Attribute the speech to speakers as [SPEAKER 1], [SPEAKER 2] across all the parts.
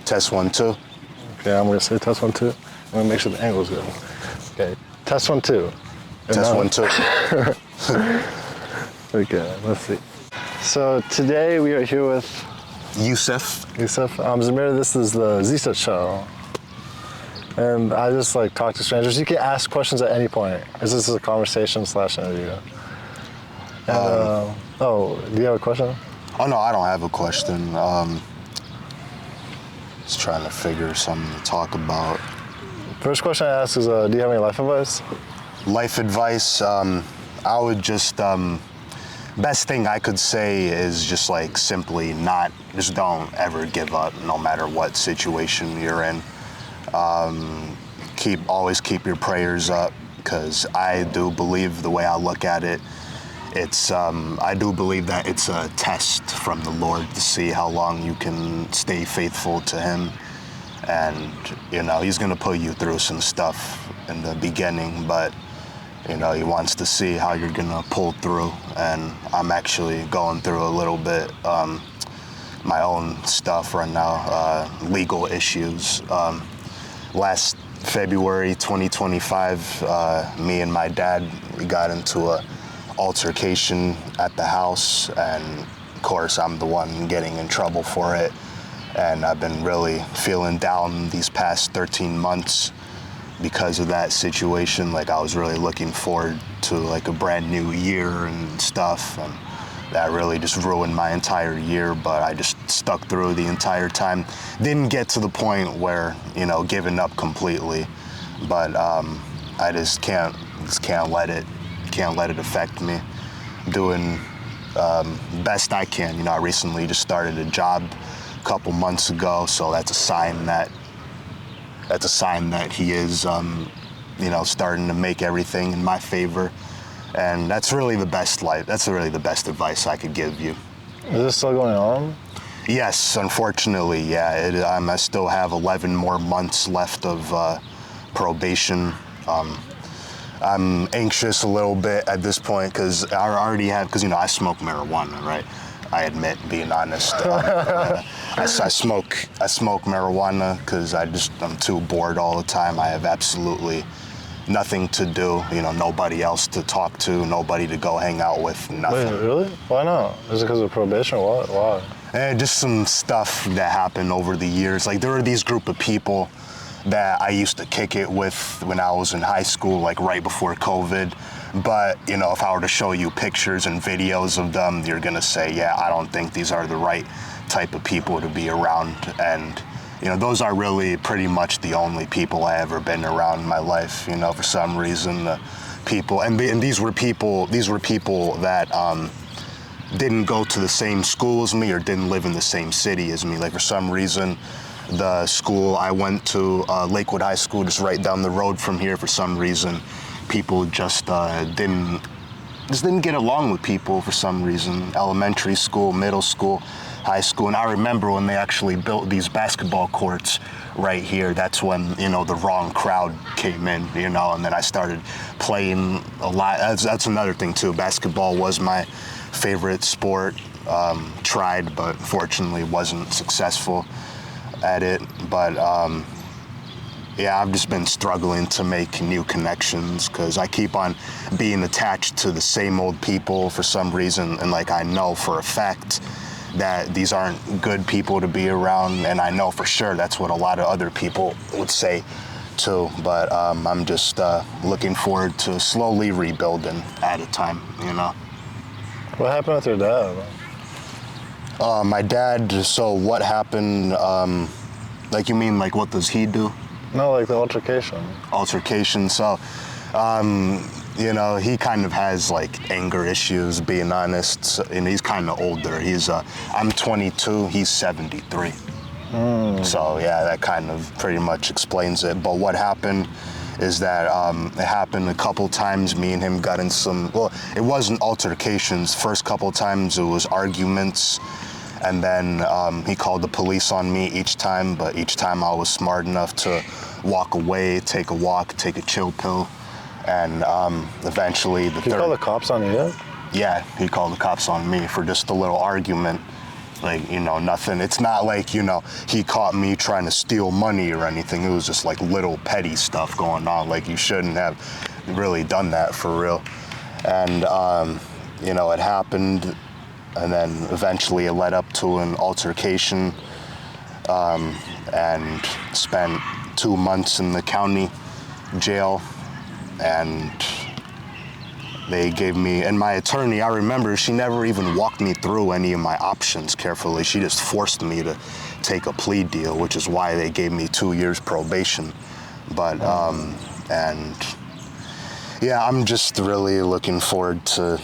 [SPEAKER 1] Test 1, 2.
[SPEAKER 2] Okay, I'm gonna say test 1, 2. I'm gonna make sure the angle's good. Okay, test 1, 2.
[SPEAKER 1] Test 1, 2.
[SPEAKER 2] Okay, let's see. So today we are here with
[SPEAKER 1] Yusuf.
[SPEAKER 2] Zamir, this is the Zstitch show. And I just like talk to strangers. You can ask questions at any point. This is a conversation / interview. And, do you have a question?
[SPEAKER 1] Oh no, I don't have a question. Just trying to figure something to talk about.
[SPEAKER 2] First question I ask is, do you have any life advice?
[SPEAKER 1] Life advice, I would just, best thing I could say is just like simply just don't ever give up no matter what situation you're in. Always keep your prayers up, because I do believe, the way I look at it, I do believe that it's a test from the Lord to see how long you can stay faithful to Him. And, He's going to put you through some stuff in the beginning, but, He wants to see how you're going to pull through. And I'm actually going through a little bit my own stuff right now, legal issues. Last February 2025, me and my dad, we got into a altercation at the house, and of course I'm the one getting in trouble for it. And I've been really feeling down these past 13 months because of that situation. Like, I was really looking forward to like a brand new year and stuff, and that really just ruined my entire year. But I just stuck through the entire time. Didn't get to the point where, giving up completely, but I just can't let it affect me. Doing best I can. I recently just started a job a couple months ago, so that's a sign that He is, starting to make everything in my favor. And that's really the best advice I could give you.
[SPEAKER 2] Is this still going on?
[SPEAKER 1] Yes, unfortunately, yeah. I still have 11 more months left of probation. I'm anxious a little bit at this point because I smoke marijuana, right? I admit, being honest. I smoke marijuana because I'm too bored all the time. I have absolutely nothing to do, nobody else to talk to, nobody to go hang out with, nothing.
[SPEAKER 2] Wait, really? Why not? Is it because of probation or what? Why?
[SPEAKER 1] And just some stuff that happened over the years. Like, there were these group of people that I used to kick it with when I was in high school, like right before COVID. But, if I were to show you pictures and videos of them, you're gonna say, yeah, I don't think these are the right type of people to be around. And, those are really pretty much the only people I ever been around in my life. For some reason, the people, and these were people that didn't go to the same school as me or didn't live in the same city as me. Like, for some reason, the school I went to, Lakewood High School, just right down the road from here, for some reason, people just didn't get along with people for some reason. Elementary school, middle school, high school. And I remember when they actually built these basketball courts right here, that's when, the wrong crowd came in, and then I started playing a lot. That's another thing too. Basketball was my favorite sport. Tried, but fortunately wasn't successful at it. But I've just been struggling to make new connections because I keep on being attached to the same old people for some reason. And like, I know for a fact that these aren't good people to be around. And I know for sure that's what a lot of other people would say too. But I'm just looking forward to slowly rebuilding at a time,
[SPEAKER 2] What happened with your dad?
[SPEAKER 1] My dad, so what happened, like, you mean, like, what does he do?
[SPEAKER 2] No, like the altercation.
[SPEAKER 1] Altercation, so, he kind of has, like, anger issues, being honest, and he's kind of older. I'm 22, he's 73. So, yeah, that kind of pretty much explains it. But what happened is that it happened a couple times. Me and him got in it wasn't altercations. First couple times it was arguments. And then he called the police on me each time, but each time I was smart enough to walk away, take a walk, take a chill pill. And eventually
[SPEAKER 2] He called the cops on you?
[SPEAKER 1] Yeah, he called the cops on me for just a little argument. Like, nothing. It's not like, he caught me trying to steal money or anything. It was just like little petty stuff going on. Like, you shouldn't have really done that for real. And, it happened. And then eventually it led up to an altercation, and spent 2 months in the county jail. And they gave me, and my attorney, I remember, she never even walked me through any of my options carefully. She just forced me to take a plea deal, which is why they gave me 2 years probation. But, and yeah, I'm just really looking forward to,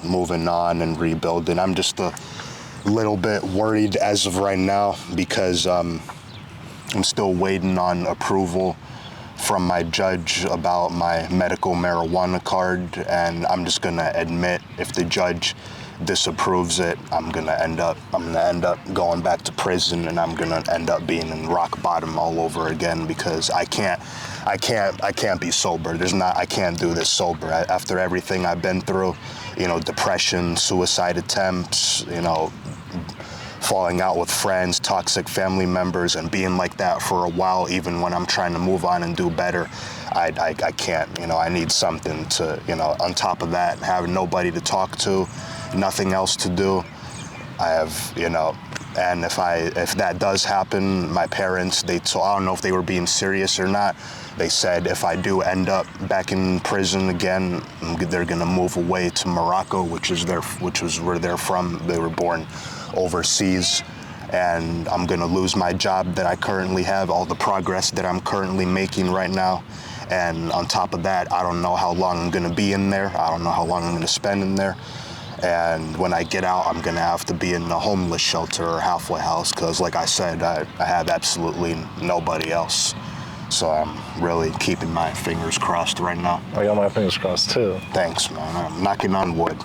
[SPEAKER 1] moving on and rebuilding. I'm just a little bit worried as of right now because I'm still waiting on approval from my judge about my medical marijuana card, and I'm just gonna admit if the judge disapproves it, I'm gonna end up going back to prison, and I'm gonna end up being in rock bottom all over again because I can't be sober. I can't do this sober. After everything I've been through, depression, suicide attempts, falling out with friends, toxic family members, and being like that for a while, even when I'm trying to move on and do better, I can't. I need something to, on top of that, having nobody to talk to, nothing else to do. I have, and if that does happen, my parents, I don't know if they were being serious or not. They said if I do end up back in prison again, they're gonna move away to Morocco, which was where they're from. They were born overseas, and I'm gonna lose my job that I currently have, all the progress that I'm currently making right now. And on top of that, I don't know how long I'm gonna be in there. I don't know how long I'm gonna spend in there. And when I get out, I'm gonna have to be in a homeless shelter or halfway house, because like I said, I have absolutely nobody else. So I'm really keeping my fingers crossed right now.
[SPEAKER 2] I got my fingers crossed too.
[SPEAKER 1] Thanks, man. I'm knocking on wood.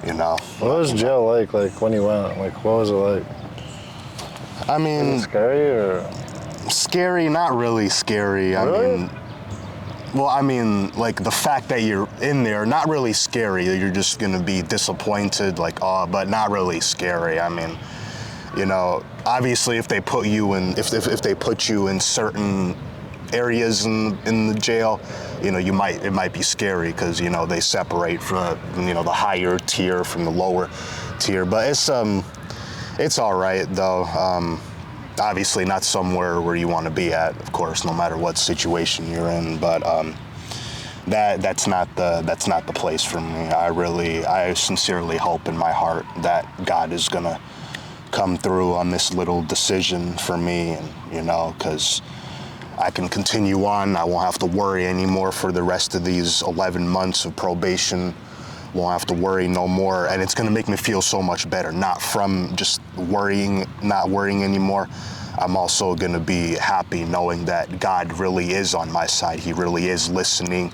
[SPEAKER 2] What was jail like when you went? Like, what was it like?
[SPEAKER 1] I mean,
[SPEAKER 2] was it scary or?
[SPEAKER 1] Scary, not really scary.
[SPEAKER 2] Really?
[SPEAKER 1] I mean, like the fact that you're in there, not really scary. You're just gonna be disappointed, but not really scary. I mean, obviously if they put you in, if they put you in certain areas in the jail, it might be scary because they separate from the higher tier from the lower tier. But it's all right though. Obviously not somewhere where you want to be at, of course, no matter what situation you're in. But that's not the place for me. I sincerely hope in my heart that God is gonna come through on this little decision for me, and because I can continue on. I won't have to worry anymore for the rest of these 11 months of probation. Won't have to worry no more, and it's gonna make me feel so much better. Not from just not worrying anymore. I'm also gonna be happy knowing that God really is on my side. He really is listening.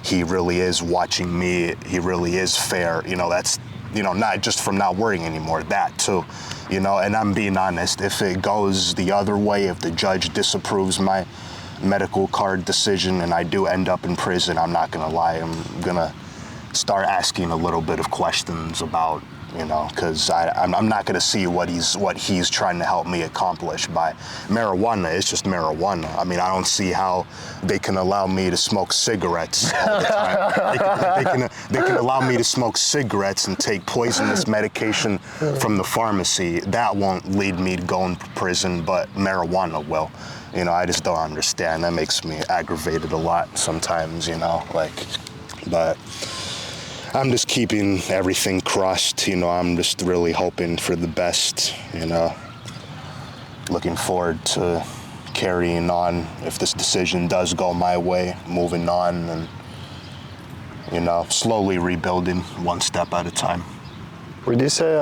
[SPEAKER 1] He really is watching me. He really is fair. That's, not just from not worrying anymore, that too. And I'm being honest, if it goes the other way, if the judge disapproves my medical card decision and I do end up in prison, I'm not gonna lie, I'm gonna start asking a little bit of questions about, because I'm not gonna see what he's trying to help me accomplish by marijuana. It's just marijuana. I mean, I don't see how they can allow me to smoke cigarettes all the time. They can allow me to smoke cigarettes and take poisonous medication from the pharmacy. That won't lead me to going to prison, but marijuana will. I just don't understand. That makes me aggravated a lot sometimes, but I'm just keeping everything crossed, I'm just really hoping for the best, looking forward to carrying on if this decision does go my way, moving on and, slowly rebuilding one step at a time.
[SPEAKER 2] Would you say,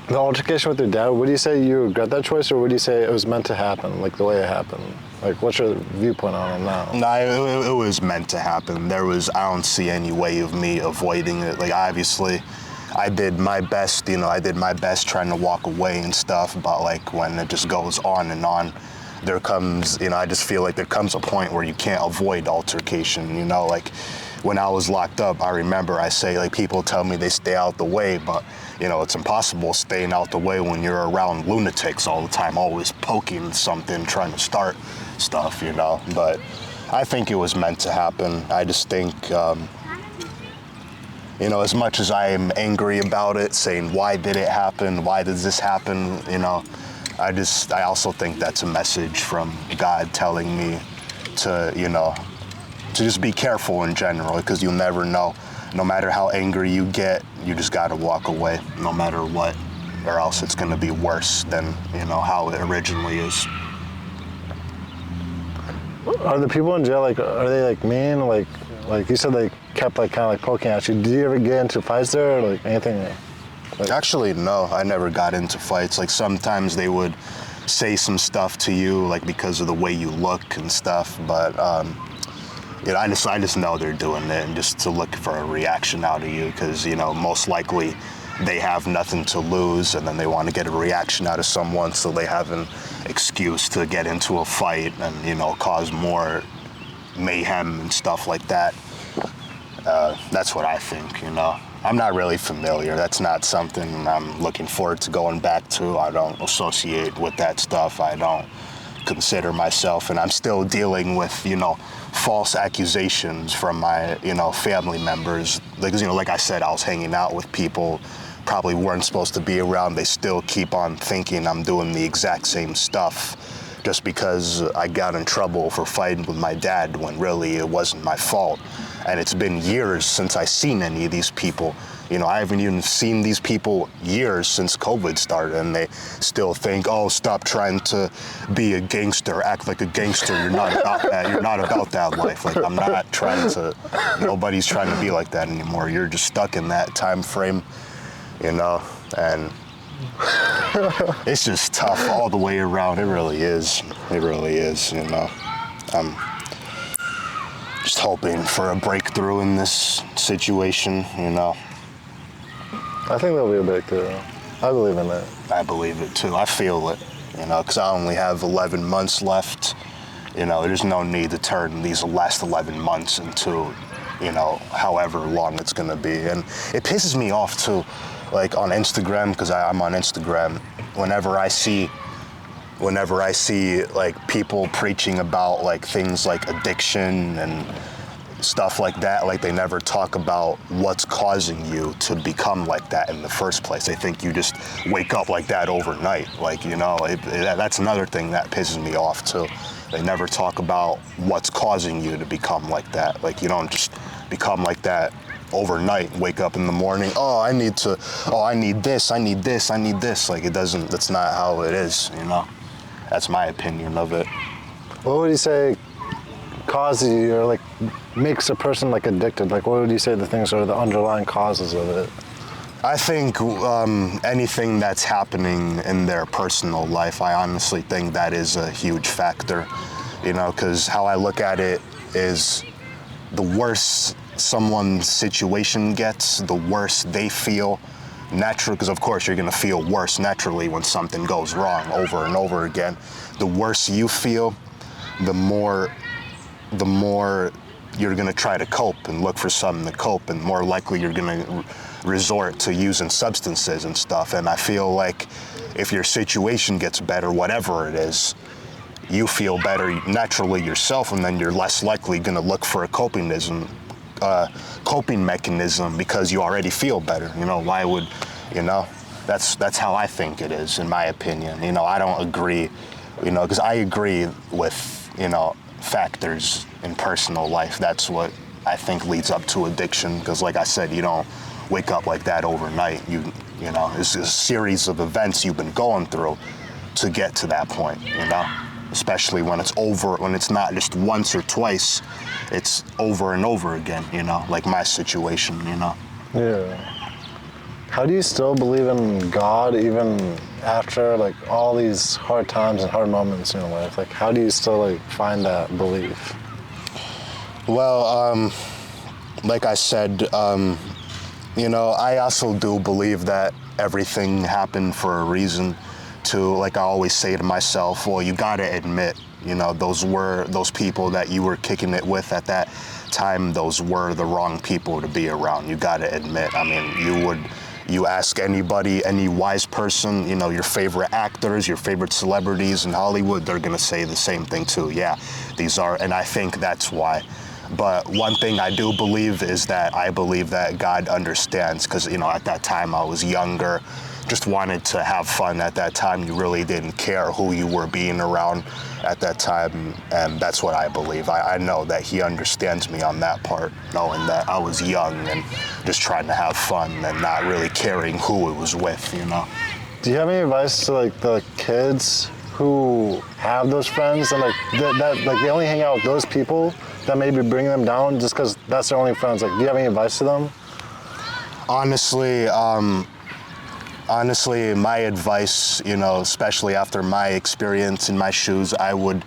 [SPEAKER 2] the altercation with your dad, would you say you regret that choice, or would you say it was meant to happen, like the way it happened? Like, what's your viewpoint on it now?
[SPEAKER 1] No, it was meant to happen. I don't see any way of me avoiding it. Like, obviously, I did my best, trying to walk away and stuff, but like when it just goes on and on, there comes, I just feel like there comes a point where you can't avoid altercation, like when I was locked up, I remember I say, like, people tell me they stay out the way, but, you know, it's impossible staying out the way when you're around lunatics all the time, always poking something, trying to start stuff, you know. But I think it was meant to happen. I just think, you know, as much as I am angry about it, saying, why did it happen? Why does this happen? You know, I also think that's a message from God telling me to, you know, to just be careful in general, because you'll never know. No matter how angry you get, you just got to walk away, no matter what, or else it's going to be worse than, you know, how it originally is.
[SPEAKER 2] Are the people in jail, like, are they, like, mean? Like you said, they kept, like, kind of, like, poking at you. Did you ever get into fights there, or, like, anything? Like...
[SPEAKER 1] Actually, no, I never got into fights. Like, sometimes they would say some stuff to you, like, because of the way you look and stuff, but, you know, I just know they're doing it, and just to look for a reaction out of you, because, you know, most likely they have nothing to lose, and then they want to get a reaction out of someone, so they have an excuse to get into a fight and, you know, cause more mayhem and stuff like that. That's what I think, you know. I'm not really familiar. That's not something I'm looking forward to going back to. I don't associate with that stuff. I don't consider myself, and I'm still dealing with, you know, false accusations from my, you know, family members. Like, you know, like I said, I was hanging out with people probably weren't supposed to be around. They still keep on thinking I'm doing the exact same stuff just because I got in trouble for fighting with my dad when really it wasn't my fault. And it's been years since I seen any of these people. You know, I haven't even seen these people years since COVID started, and they still think, oh, stop trying to be a gangster, act like a gangster. You're not about that. You're not about that life. Like, I'm not trying to, nobody's trying to be like that anymore. You're just stuck in that time frame, you know, and it's just tough all the way around. It really is. It really is, you know. I'm just hoping for a breakthrough in this situation, you know.
[SPEAKER 2] I think there'll be a breakthrough. I believe in it.
[SPEAKER 1] I believe it too. I feel it, you know, because I only have 11 months left. You know, there's no need to turn these last 11 months into, you know, however long it's going to be. And it pisses me off too, like on Instagram, because I'm on Instagram. Whenever I see like people preaching about like things like addiction and stuff like that, like they never talk about what's causing you to become like that in the first place. They think you just wake up like that overnight. Like, you know, that's another thing that pisses me off too. They never talk about what's causing you to become like that. Like, you don't just become like that overnight, wake up in the morning, I need this. Like, that's not how it is, you know? That's my opinion of it.
[SPEAKER 2] What would you say causes you, or like makes a person like addicted? Like, what would you say the things are, the underlying causes of it?
[SPEAKER 1] I think anything that's happening in their personal life, I honestly think that is a huge factor, you know, because how I look at it is the worse someone's situation gets, the worse they feel naturally, because of course you're going to feel worse naturally when something goes wrong over and over again. The worse you feel, the more you're going to try to cope and look for something to cope, and more likely you're going to resort to using substances and stuff. And I feel like if your situation gets better, whatever it is, you feel better naturally yourself, and then you're less likely going to look for a coping mechanism because you already feel better. You know, why would, you know, that's how I think it is, in my opinion. You know, I don't agree, you know, because I agree with, you know, factors in personal life. That's what I think leads up to addiction, because like I said, you don't wake up like that overnight. You know, it's a series of events you've been going through to get to that point, you know, especially when it's not just once or twice, it's over and over again, you know, like my situation, you know.
[SPEAKER 2] Yeah. How do you still believe in God even after like all these hard times and hard moments in your life? Like, how do you still like find that belief?
[SPEAKER 1] Well, like I said, you know, I also do believe that everything happened for a reason too, like I always say to myself, well, you got to admit, those people that you were kicking it with at that time, those were the wrong people to be around. You got to admit. I mean, you ask anybody, any wise person, your favorite actors, your favorite celebrities in Hollywood, they're going to say the same thing too. Yeah, and I think that's why. But one thing I do believe is that I believe that God understands, because, at that time I was younger, just wanted to have fun at that time. You really didn't care who you were being around at that time, and that's what I believe. I know that he understands me on that part, knowing that I was young and just trying to have fun and not really caring who it was with,
[SPEAKER 2] Do you have any advice to like the kids who have those friends and that they only hang out with those people that maybe bring them down just because that's their only friends? Like, do you have any advice to them?
[SPEAKER 1] Honestly, my advice, especially after my experience in my shoes, I would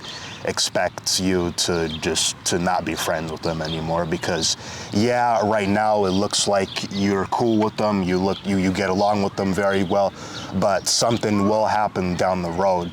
[SPEAKER 1] expect you to not be friends with them anymore, because right now it looks like you're cool with them, you get along with them very well, but something will happen down the road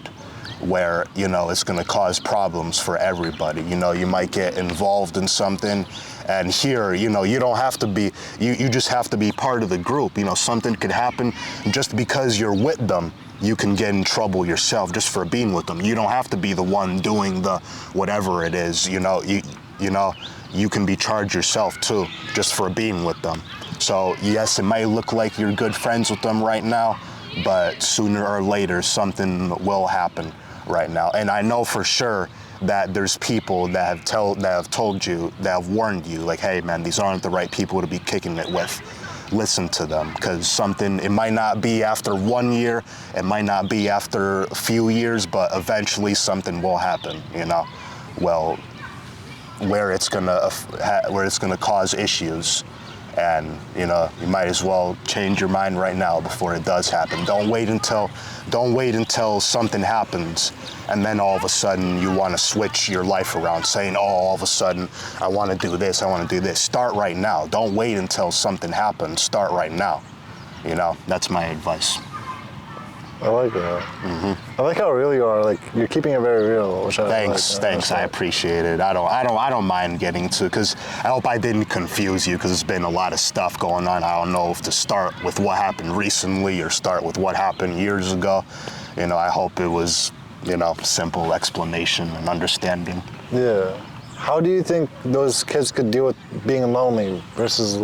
[SPEAKER 1] where it's going to cause problems for everybody. You might get involved in something, and here you don't have to be, you just have to be part of the group. Something could happen just because you're with them. You can get in trouble yourself just for being with them. You don't have to be the one doing the whatever it is. You can be charged yourself too just for being with them. So yes, it might look like you're good friends with them right now, but sooner or later something will happen right now. And I know for sure that there's people that have told you, that have warned you, like, hey man, these aren't the right people to be kicking it with. Listen to them, because it might not be after 1 year, it might not be after a few years, but eventually something will happen, well, where it's gonna cause issues. And you might as well change your mind right now before it does happen. Don't wait until something happens and then all of a sudden you want to switch your life around, saying, oh, all of a sudden I want to do this, I want to do this. Start right now. Don't wait until something happens. Start right now. That's my advice.
[SPEAKER 2] I like that. Mm-hmm. I like how real you are. Like, you're keeping it very real. Which
[SPEAKER 1] Thanks. I appreciate it. I don't mind getting to, because I hope I didn't confuse you, because there's been a lot of stuff going on. I don't know if to start with what happened recently or start with what happened years ago. I hope it was, simple explanation and understanding.
[SPEAKER 2] Yeah. How do you think those kids could deal with being lonely versus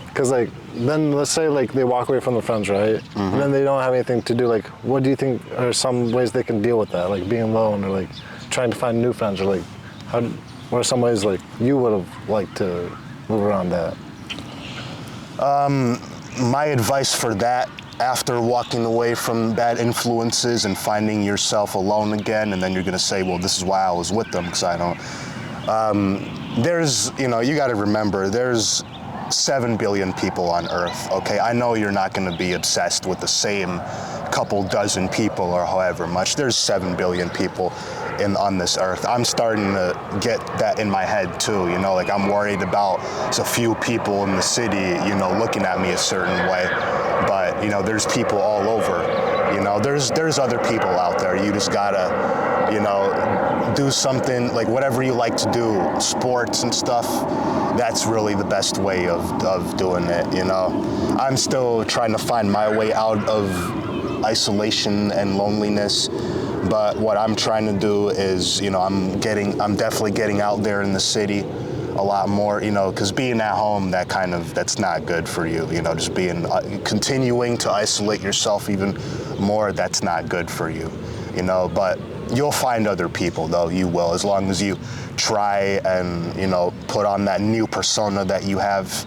[SPEAKER 2] because then let's say they walk away from their friends, right? Mm-hmm. And then they don't have anything to do. What do you think are some ways they can deal with that? Like being alone, or trying to find new friends, or what are some ways you would have liked to move around that?
[SPEAKER 1] My advice for that, after walking away from bad influences and finding yourself alone again, and then you're gonna say, well, this is why I was with them, because I don't. You got to remember, there's 7 billion people on Earth, okay? I know you're not going to be obsessed with the same couple dozen people or however much. There's 7 billion people on this Earth. I'm starting to get that in my head too, I'm worried about a few people in the city, looking at me a certain way. But, there's people all over, there's other people out there. You just gotta, do something, whatever you like to do, sports and stuff. That's really the best way of doing it, I'm still trying to find my way out of isolation and loneliness, but what I'm trying to do is, I'm definitely getting out there in the city a lot more, because being at home, that's not good for you, just continuing to isolate yourself even more, that's not good for you, but you'll find other people, though. You will, as long as you try and put on that new persona that you have.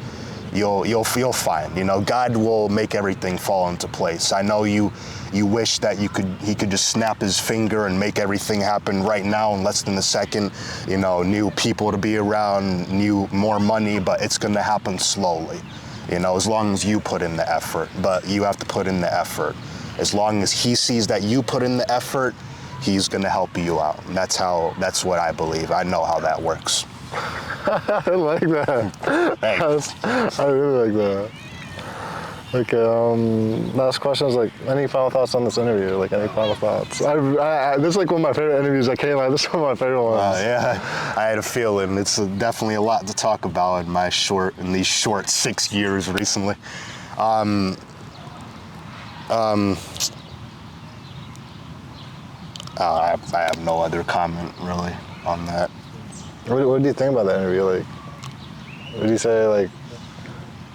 [SPEAKER 1] You'll find. God will make everything fall into place. I know you wish that he could just snap his finger and make everything happen right now in less than a second. New people to be around, more money, but it's going to happen slowly. As long as you put in the effort. But you have to put in the effort. As long as he sees that you put in the effort, he's going to help you out. And that's what I believe. I know how that works.
[SPEAKER 2] I like that.
[SPEAKER 1] Thanks.
[SPEAKER 2] I really like that. Okay, last question is like, any final thoughts on this interview? Like, any final thoughts? This is like one of my favorite interviews. I can't lie, this is one of my favorite ones.
[SPEAKER 1] Yeah, I had a feeling. It's definitely a lot to talk about in these short 6 years recently. I have no other comment really on that.
[SPEAKER 2] What do you think about that interview? Like, what do you say? Like,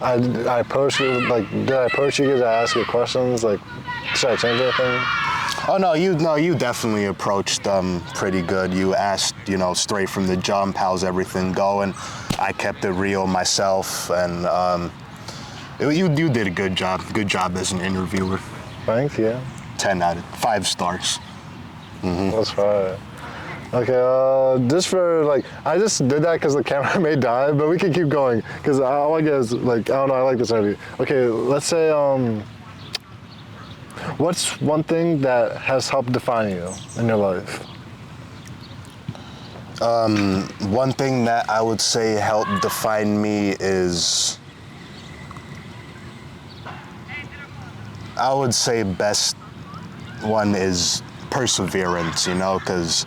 [SPEAKER 2] I approached you. Like, did I approach you? Did I ask you questions? Like, should I change anything?
[SPEAKER 1] Oh no, you definitely approached pretty good. You asked, straight from the jump, how's everything going? I kept it real myself, and you did a good job. Good job as an interviewer.
[SPEAKER 2] Thank you.
[SPEAKER 1] 10 out of 5 stars. Mm-hmm.
[SPEAKER 2] That's right. Okay, just for like, I just did that because the camera may die, but we can keep going because all I get is like, I don't know, I like this interview. Okay, let's say, what's one thing that has helped define you in your life?
[SPEAKER 1] One thing that I would say helped define me is, I would say best one is perseverance, because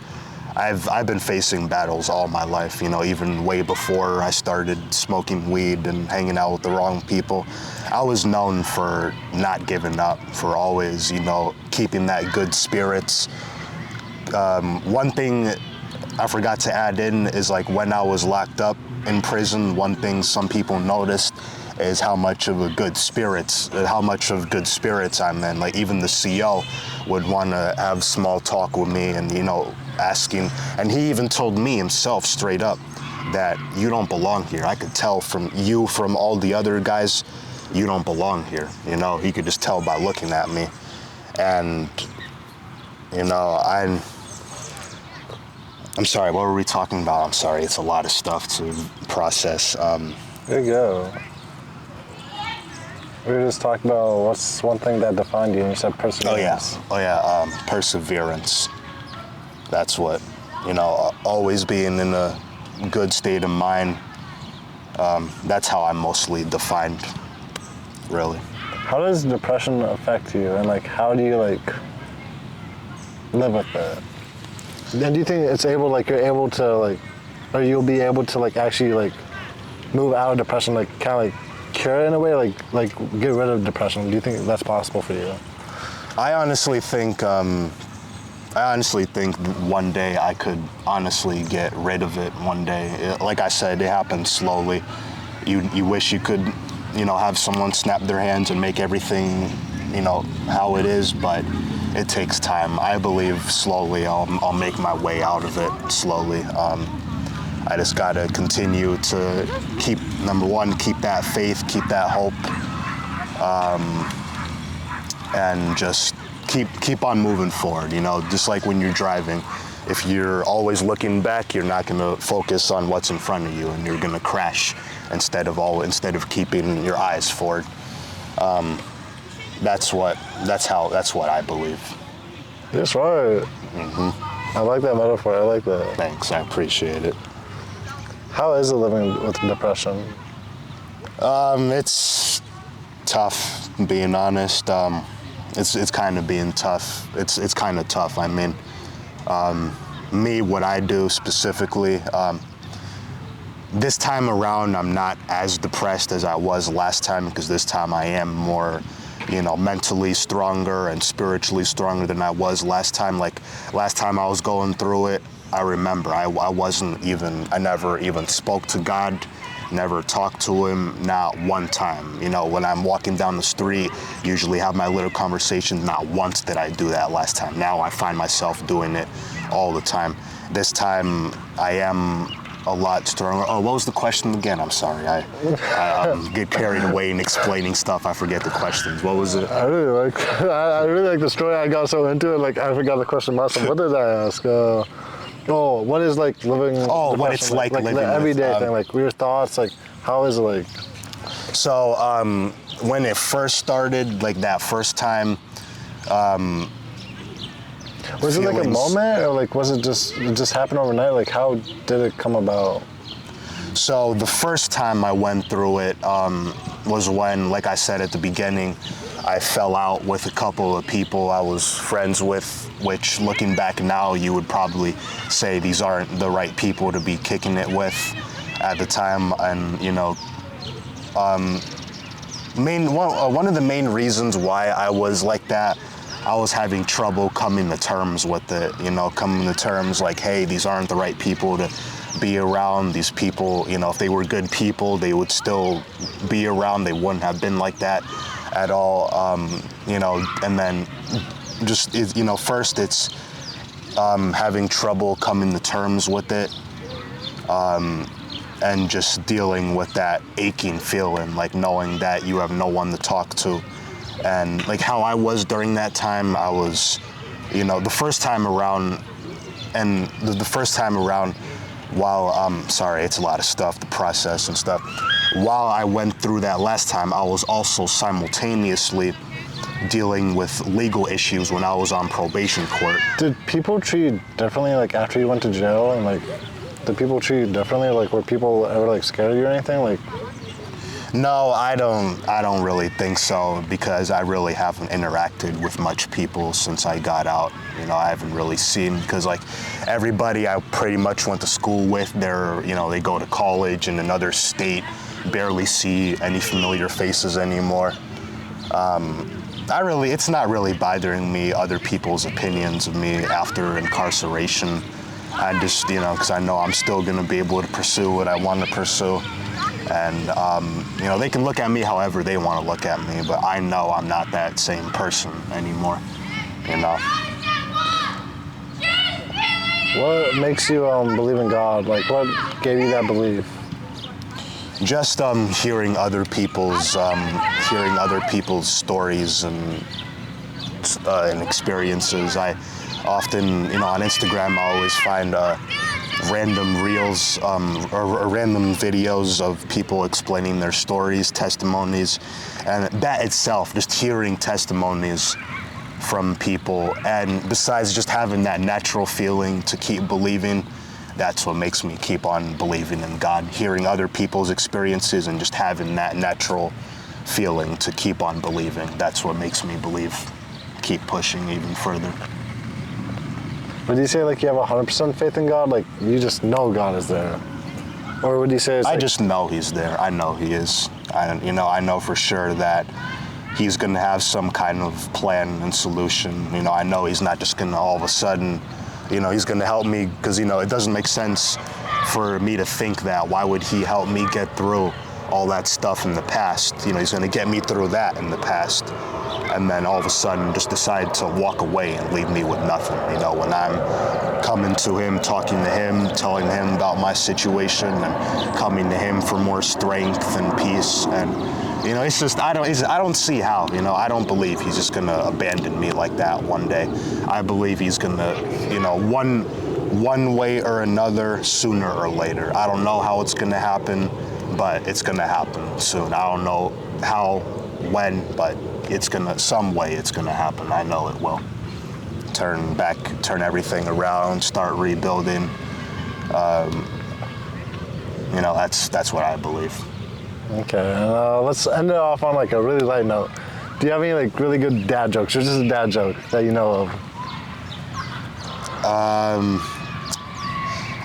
[SPEAKER 1] I've been facing battles all my life, even way before I started smoking weed and hanging out with the wrong people. I was known for not giving up, for always, keeping that good spirits. One thing I forgot to add in is like when I was locked up in prison, one thing some people noticed is how much of good spirits I'm in. Like even the CO would want to have small talk with me and, asking, and he even told me himself straight up that you don't belong here. I could tell from all the other guys, you don't belong here. He could just tell by looking at me. And, I'm sorry, what were we talking about? I'm sorry, it's a lot of stuff to process.
[SPEAKER 2] There you go. We were just talking about what's one thing that defined you, and you said perseverance.
[SPEAKER 1] Perseverance. That's what, always being in a good state of mind. That's how I'm mostly defined, really.
[SPEAKER 2] How does depression affect you, and like, how do you like live with it? And do you think it's you're able to like, or you'll be able to like actually like move out of depression, like kind of like cure it in a way, like get rid of depression? Do you think that's possible for you?
[SPEAKER 1] I honestly think one day I could honestly get rid of it one day. Like I said, it happens slowly. You wish you could, have someone snap their hands and make everything, how it is, but it takes time. I believe slowly I'll make my way out of it slowly. I just gotta continue to keep that faith, keep that hope, and just keep on moving forward, just like when you're driving. If you're always looking back, you're not gonna focus on what's in front of you, and you're gonna crash instead of keeping your eyes forward. That's what I believe.
[SPEAKER 2] That's right.
[SPEAKER 1] Mm-hmm.
[SPEAKER 2] I like that metaphor. I like that.
[SPEAKER 1] Thanks, I appreciate it.
[SPEAKER 2] How is it living with depression?
[SPEAKER 1] It's tough, being honest. It's kind of being tough. It's kind of tough. I mean, me, what I do specifically, this time around, I'm not as depressed as I was last time, because this time I am more, mentally stronger and spiritually stronger than I was last time. Like last time I was going through it, I remember I never even spoke to God, never talked to him, not one time. When I'm walking down the street, usually have my little conversations, not once did I do that last time. Now I find myself doing it all the time. This time I am a lot stronger. Oh, what was the question again? I'm sorry. I get carried away in explaining stuff. I forget the questions. What was it?
[SPEAKER 2] I really like the story. I got so into it, like I forgot the question myself. What did I ask? What is like living?
[SPEAKER 1] Oh, what it's like living
[SPEAKER 2] the everyday
[SPEAKER 1] with,
[SPEAKER 2] thing, like your thoughts, like how is it like?
[SPEAKER 1] So when it first started, like that first time,
[SPEAKER 2] was it like a moment, or like was it just happened overnight? Like how did it come about?
[SPEAKER 1] So the first time I went through it, was when, like I said at the beginning, I fell out with a couple of people I was friends with, which looking back now, you would probably say these aren't the right people to be kicking it with at the time. And, you know, one of the main reasons why I was like that, I was having trouble coming to terms with it, you know, coming to terms like, hey, these aren't the right people to be around. These people, you know, if they were good people, they would still be around. They wouldn't have been like that at all, you know. And then just, you know, first it's having trouble coming to terms with it, and just dealing with that aching feeling, like knowing that you have no one to talk to. And like how I was during that time, I was, you know, the first time around, while, sorry, it's a lot of stuff, the process and stuff. While I went through that last time, I was also simultaneously dealing with legal issues when I was on probation court.
[SPEAKER 2] Did people treat you differently, like after you went to jail, and like, did people treat you differently? Like, were people ever like scared of you or anything? Like,
[SPEAKER 1] no, I don't really think so, because I really haven't interacted with much people since I got out. You know, I haven't really seen, because like everybody I pretty much went to school with, you know, they go to college in another state, barely see any familiar faces anymore. It's not really bothering me, other people's opinions of me after incarceration. I just, you know, because I know I'm still going to be able to pursue what I want to pursue. And, you know, they can look at me however they want to look at me, but I know I'm not that same person anymore, you know.
[SPEAKER 2] what makes you believe in God? Like, what gave you that belief?
[SPEAKER 1] Just hearing other people's stories and experiences. I often, you know, on Instagram, I always find random reels or random videos of people explaining their stories, testimonies, and that itself, just hearing testimonies from people, and besides just having that natural feeling to keep believing, that's what makes me keep on believing in God. Hearing other people's experiences and just having that natural feeling to keep on believing, that's what makes me believe, keep pushing even further.
[SPEAKER 2] Would you say like you have 100% faith in God? Like you just know God is there? Or would you say it's
[SPEAKER 1] I just know He's there. I know He is. I know for sure that He's going to have some kind of plan and solution. You know, I know He's not just going to all of a sudden, you know, He's going to help me, because, you know, it doesn't make sense for me to think that. Why would He help me get through all that stuff in the past? You know, He's going to get me through that in the past, and then all of a sudden just decide to walk away and leave me with nothing. You know, when I'm coming to Him, talking to Him, telling Him about my situation, and coming to Him for more strength and peace. And, you know, it's just, I don't see how, you know, I don't believe He's just going to abandon me like that one day. I believe He's going to, you know, one way or another, sooner or later. I don't know how it's going to happen, but it's going to happen soon. I don't know how, when, but some way it's going to happen. I know it will. Turn everything around, start rebuilding. You know, that's what I believe.
[SPEAKER 2] Okay, and let's end it off on like a really light note. Do you have any like really good dad jokes, or just a dad joke that you know of?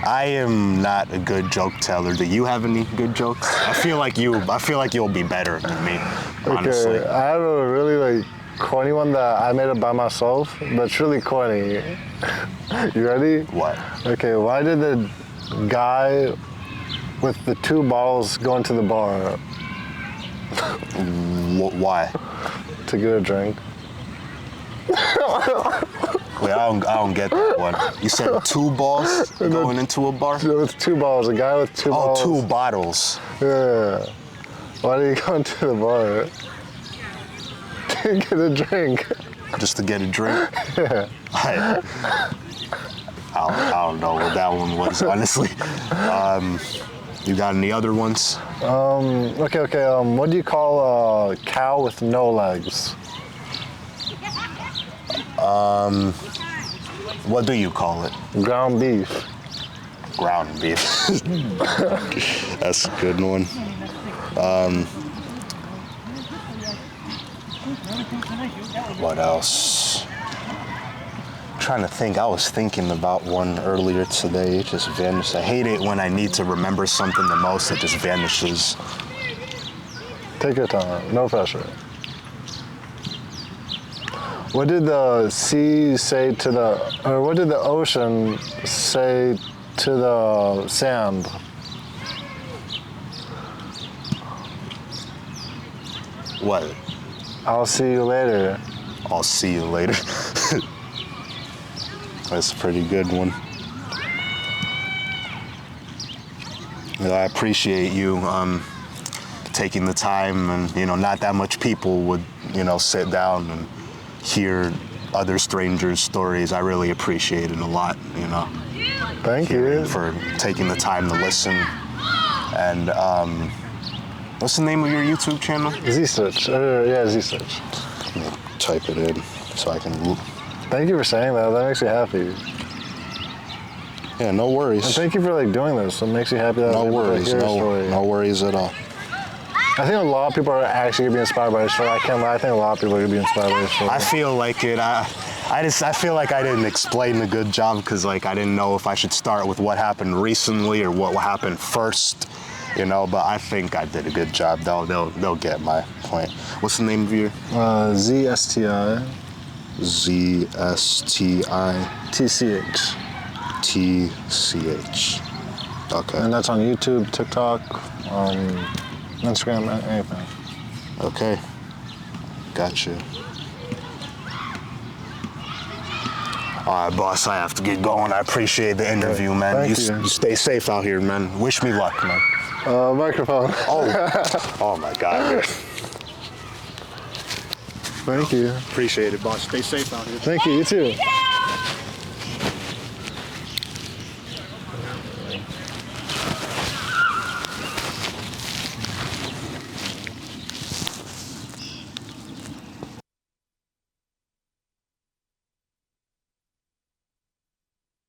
[SPEAKER 1] I am not a good joke teller. Do you have any good jokes? I feel like you'll be better than me, honestly.
[SPEAKER 2] Okay, I have a really like corny one that I made up by myself, but it's really corny. You ready?
[SPEAKER 1] What?
[SPEAKER 2] Okay, why did the guy with the 2 bottles go into the bar?
[SPEAKER 1] Why?
[SPEAKER 2] To get a drink.
[SPEAKER 1] Wait, I don't get that one. You said 2 balls going into a bar?
[SPEAKER 2] With 2 bottles, a guy with 2 bottles.
[SPEAKER 1] Oh, 2 bottles.
[SPEAKER 2] Yeah. Why did he go into the bar? To get a drink.
[SPEAKER 1] Just to get a drink?
[SPEAKER 2] Yeah.
[SPEAKER 1] I don't know what that one was, honestly. You got any other ones?
[SPEAKER 2] Okay. What do you call a cow with no legs?
[SPEAKER 1] What do you call it?
[SPEAKER 2] Ground beef.
[SPEAKER 1] Ground beef. That's a good one. What else? Trying to think. I was thinking about one earlier today. It just vanished. I hate it when I need to remember something the most. It just vanishes.
[SPEAKER 2] Take your time. No pressure. What did the sea say to the, or what did the ocean say to the sand?
[SPEAKER 1] What?
[SPEAKER 2] I'll see you later.
[SPEAKER 1] I'll see you later. That's a pretty good one. I appreciate you taking the time, and not that much people would sit down and hear other strangers' stories. I really appreciate it a lot.
[SPEAKER 2] Thank you
[SPEAKER 1] for taking the time to listen. And what's the name of your YouTube channel?
[SPEAKER 2] Zstitch. Yeah, Zstitch.
[SPEAKER 1] Let me type it in so I can.
[SPEAKER 2] Thank you for saying that. That makes me happy.
[SPEAKER 1] Yeah, no worries.
[SPEAKER 2] And thank you for doing this. It makes me happy that
[SPEAKER 1] No
[SPEAKER 2] I was able to
[SPEAKER 1] worries.
[SPEAKER 2] hear a story.
[SPEAKER 1] No worries at all.
[SPEAKER 2] I think a lot of people are actually gonna be inspired by the story. I can't lie. I think a lot of people are gonna be inspired by the story.
[SPEAKER 1] I feel like it. I feel like I didn't explain a good job because I didn't know if I should start with what happened recently or what happened first. But I think I did a good job. They'll get my point. What's the name of your?
[SPEAKER 2] ZSTI.
[SPEAKER 1] ZSTI.
[SPEAKER 2] TCH.
[SPEAKER 1] TCH. Okay.
[SPEAKER 2] And that's on YouTube, TikTok, Instagram, anything.
[SPEAKER 1] Okay. Gotcha. All right, boss, I have to get going. I appreciate the interview, man.
[SPEAKER 2] Thank
[SPEAKER 1] You stay safe out here, man. Wish me luck, man.
[SPEAKER 2] Microphone.
[SPEAKER 1] Oh my God.
[SPEAKER 2] Thank you.
[SPEAKER 1] Appreciate it, boss. Stay safe out here.
[SPEAKER 2] Thank you, you too.